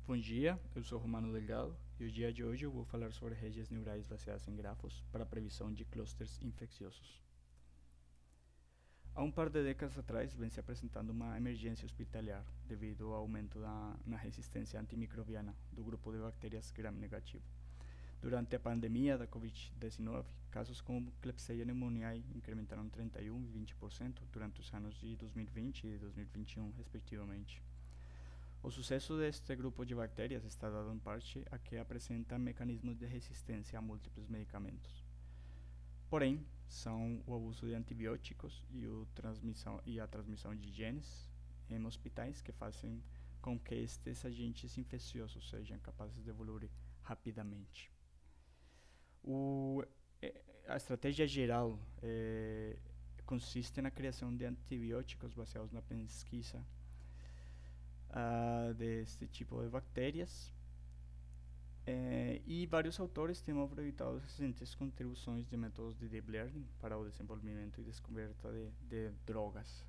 Bom dia, eu sou Romano Delgado e o dia de hoje eu vou falar sobre redes neurais baseadas em grafos para a previsão de clusters infecciosos. Há um par de décadas atrás vem se apresentando uma emergência hospitalar devido ao aumento na resistência antimicrobiana do grupo de bactérias gram-negativo. Durante a pandemia da Covid-19, casos como Klebsiella pneumoniae incrementaram 31% e 20% durante os anos de 2020 e 2021, respectivamente. O sucesso deste grupo de bactérias está dado em parte a que apresenta mecanismos de resistência a múltiplos medicamentos. Porém, são o abuso de antibióticos e a transmissão de genes em hospitais que fazem com que estes agentes infecciosos sejam capazes de evoluir rapidamente. A estratégia geral consiste na criação de antibióticos baseados na pesquisa deste tipo de bactérias, e vários autores têm aproveitado recentes contribuições de métodos de deep learning para o desenvolvimento e descoberta de drogas.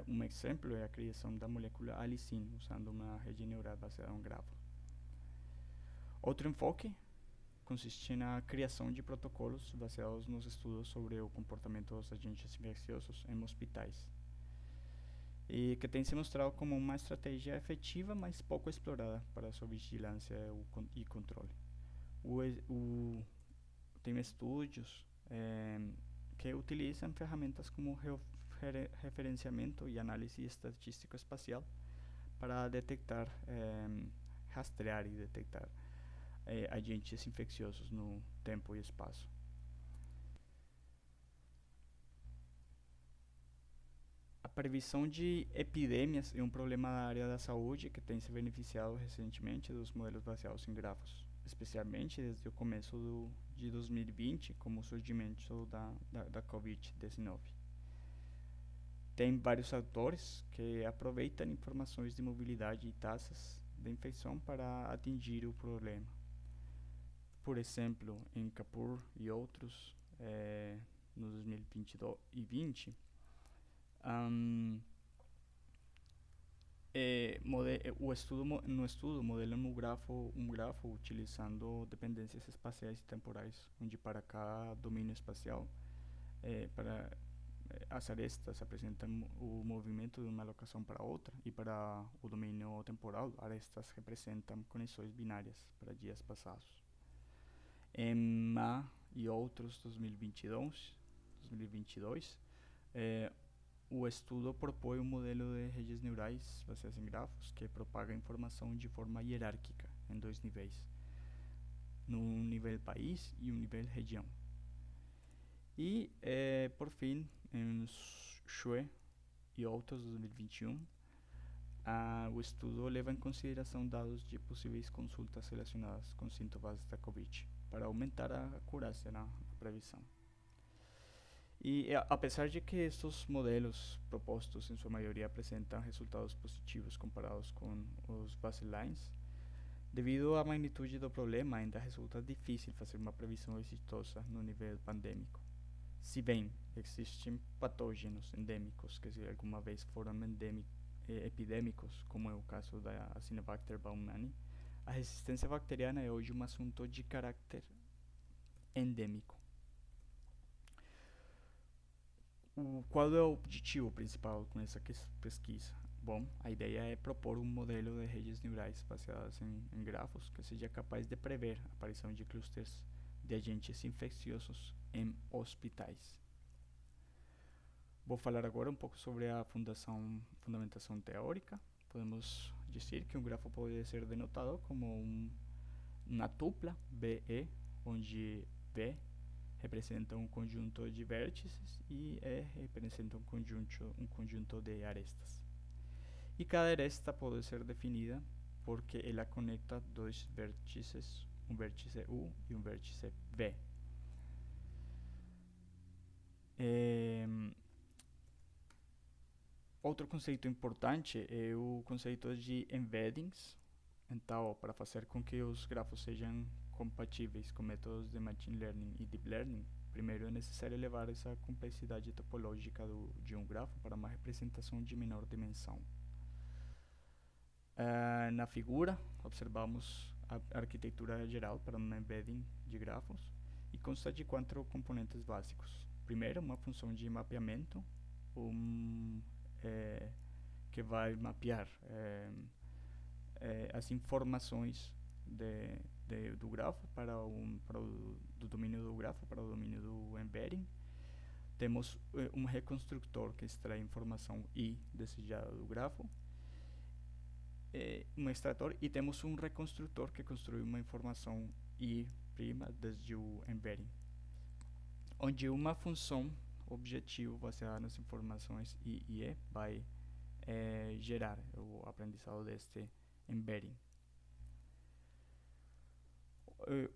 Um exemplo é a criação da molécula alicin usando uma rede neural baseada em grafos. Outro enfoque consiste na criação de protocolos baseados nos estudos sobre o comportamento dos agentes infecciosos em hospitais, e que tem se mostrado como uma estratégia efetiva, mas pouco explorada para sua vigilância e controle. Tem estúdios que utilizam ferramentas como referenciamento e análise estatístico espacial para detectar, rastrear e detectar agentes infecciosos no tempo e espaço. A previsão de epidemias é um problema da área da saúde que tem se beneficiado recentemente dos modelos baseados em grafos, especialmente desde o começo de 2020, como o surgimento da Covid-19. Tem vários autores que aproveitam informações de mobilidade e taxas de infecção para atingir o problema. Por exemplo, em Kapoor e outros, no 2020 e 2020, no estudo modelam um grafo utilizando dependências espaciais e temporais, onde para cada domínio espacial, as arestas apresentam o movimento de uma locação para outra, e para o domínio temporal, arestas representam conexões binárias para dias passados. Em Ma e outros 2022, o estudo propõe um modelo de redes neurais baseadas em grafos que propaga informação de forma hierárquica em dois níveis, no nível país e no nível região. E, por fim, em Xue e outros 2021, o estudo leva em consideração dados de possíveis consultas relacionadas com sintomas da Covid, para aumentar a acurácia na previsão. E apesar de que estes modelos propostos em sua maioria apresentam resultados positivos comparados com os baselines, devido à magnitude do problema ainda resulta difícil fazer uma previsão exitosa no nível pandêmico. Se bem existem patógenos endêmicos que alguma vez foram epidêmicos, como é o caso da Acinetobacter baumannii, a resistência bacteriana é hoje um assunto de caráter endêmico. Qual é o objetivo principal com essa pesquisa? Bom, a ideia é propor um modelo de redes neurais baseadas em grafos que seja capaz de prever a aparição de clusters de agentes infecciosos em hospitais. Vou falar agora um pouco sobre a fundamentação teórica. Podemos dizer que um grafo pode ser denotado como uma tupla BE, onde B representa um conjunto de vértices e E representa um conjunto de arestas. E cada aresta pode ser definida porque ela conecta dois vértices, um vértice U e um vértice V. Outro conceito importante é o conceito de embeddings. Então, para fazer com que os grafos sejam compatíveis com métodos de machine learning e deep learning, primeiro é necessário elevar essa complexidade topológica de um grafo para uma representação de menor dimensão. Na figura, observamos a arquitetura geral para um embedding de grafos e consta de 4 componentes básicos. Primeiro, uma função de mapeamento, que vai mapear as informações do grafo do domínio do grafo para o domínio do embedding. Temos um reconstrutor que extrai informação I desejada do grafo, um extrator, e temos um reconstrutor que construi uma informação I' desde o embedding, onde uma função objetivo baseada nas informações I e E vai gerar o aprendizado deste embedding.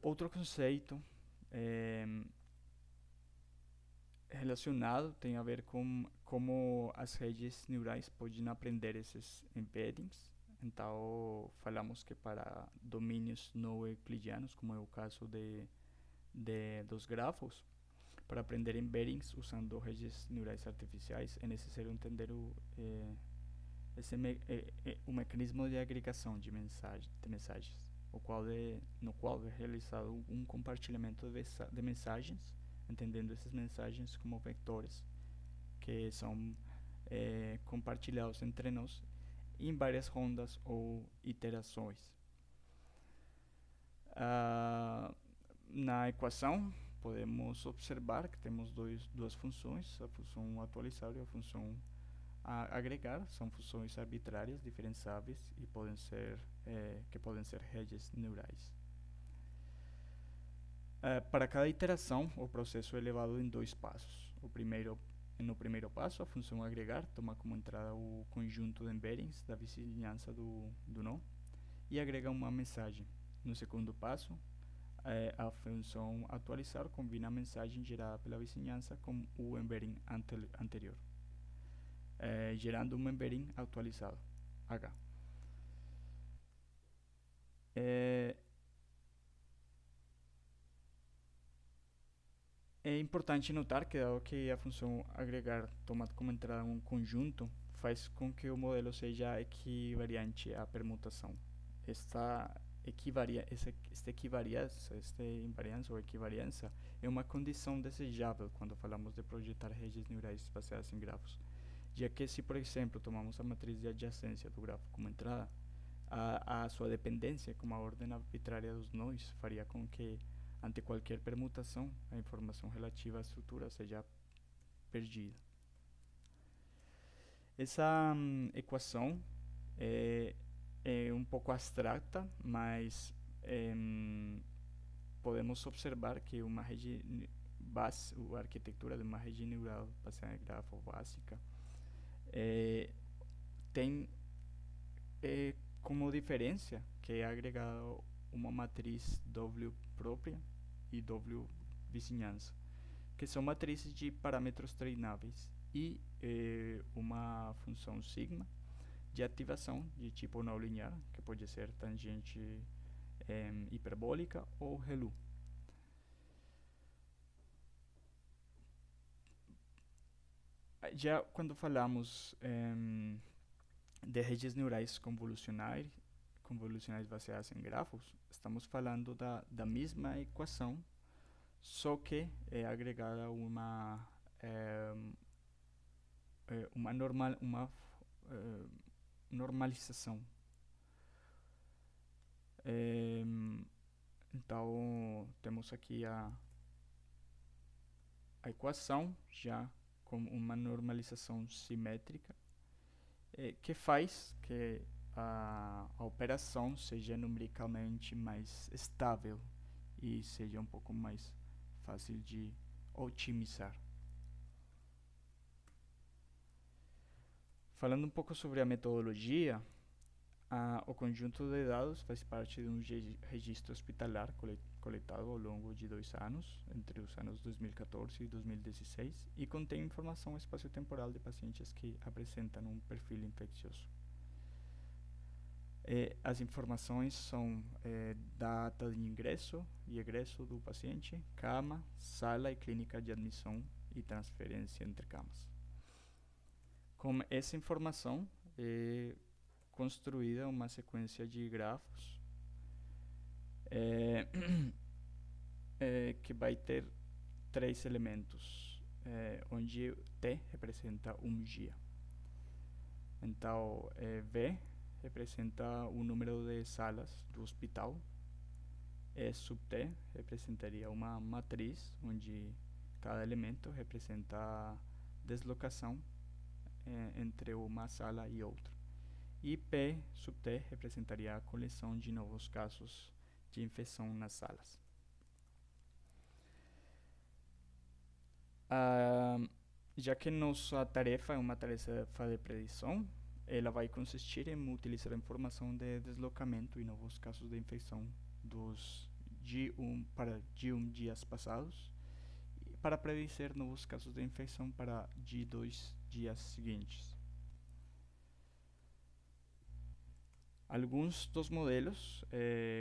Outro conceito relacionado tem a ver com como as redes neurais podem aprender esses embeddings. Então, falamos que para domínios não euclidianos, como é o caso dos grafos, para aprender embeddings usando redes neurais artificiais, é necessário entender o mecanismo de agregação de mensagens, no qual é realizado um compartilhamento de mensagens, entendendo essas mensagens como vectores que são compartilhados entre nós em várias rondas ou iterações. Na equação, podemos observar que temos duas funções, a função atualizar e a função agregar. São funções arbitrárias, diferenciáveis e podem ser redes neurais. Para cada iteração, o processo é levado em 2 passos. No primeiro passo, a função agregar toma como entrada o conjunto de embeddings da vizinhança do nó e agrega uma mensagem. No segundo passo, a função atualizar combina a mensagem gerada pela vizinhança com o embedding anterior, gerando um embedding atualizado, H. É importante notar que, dado que a função agregar toma como entrada um conjunto, faz com que o modelo seja equivariante à permutação. Esta invariância ou equivariância é uma condição desejável quando falamos de projetar redes neurais baseadas em grafos, já que se, por exemplo, tomamos a matriz de adjacência do grafo como entrada, a sua dependência com a ordem arbitrária dos nós faria com que, ante qualquer permutação, a informação relativa à estrutura seja perdida. Essa equação é um pouco abstrata, mas podemos observar que a arquitetura de uma rede neural baseada em grafo básica tem como diferença que é agregada uma matriz W própria e W vizinhança, que são matrizes de parâmetros treináveis, e uma função sigma de ativação de tipo não linear, que pode ser tangente hiperbólica ou ReLU. Já quando falamos de redes neurais convolucionais baseadas em grafos, estamos falando da mesma equação, só que é agregada uma normalização. Então, temos aqui a equação já com uma normalização simétrica, que faz que a operação seja numericamente mais estável e seja um pouco mais fácil de otimizar. Falando um pouco sobre a metodologia, o conjunto de dados faz parte de um registro hospitalar coletado ao longo de 2 anos, entre os anos 2014 e 2016, e contém informação espaciotemporal de pacientes que apresentam um perfil infeccioso. As informações são data de ingresso e egresso do paciente, cama, sala e clínica de admissão e transferência entre camas. Com essa informação, construída uma sequência de grafos é, que vai ter 3 elementos, onde T representa um dia. Então, V representa o número de salas do hospital. E sub T representaria uma matriz, onde cada elemento representa a deslocação entre uma sala e outra. E P sub T representaria a coleção de novos casos de infecção nas salas. Já que nossa tarefa é uma tarefa de predição, ela vai consistir em utilizar a informação de deslocamento e novos casos de infecção dos G1 dias passados para predizer novos casos de infecção para G2 dias seguintes. Alguns dos modelos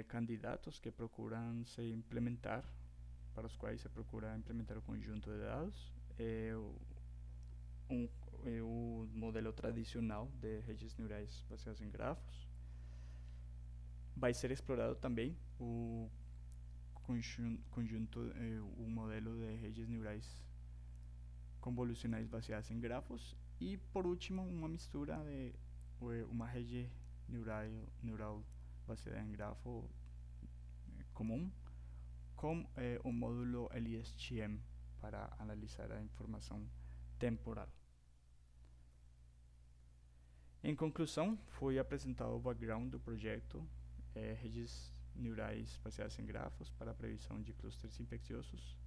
candidatos que procuram se implementar, para os quais se procura implementar o conjunto de dados, é o modelo tradicional de redes neurais baseadas em grafos. Vai ser explorado também o modelo de redes neurais convolucionais baseadas em grafos e, por último, uma mistura de uma rede neural baseada em grafo comum com o módulo LSTM para analisar a informação temporal. Em conclusão, foi apresentado o background do projeto redes neurais baseadas em grafos para a previsão de clústeres infecciosos.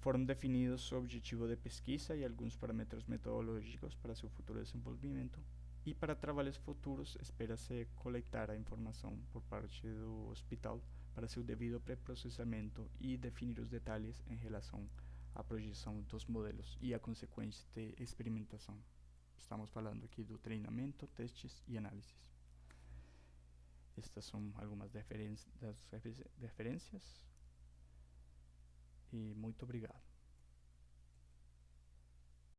Foram definidos o objetivo de pesquisa e alguns parâmetros metodológicos para seu futuro desenvolvimento. E para trabalhos futuros, espera-se coletar a informação por parte do hospital para seu devido pré-processamento e definir os detalhes em relação à projeção dos modelos e a consequente experimentação. Estamos falando aqui do treinamento, testes e análises. Estas são algumas das referências e muito obrigado.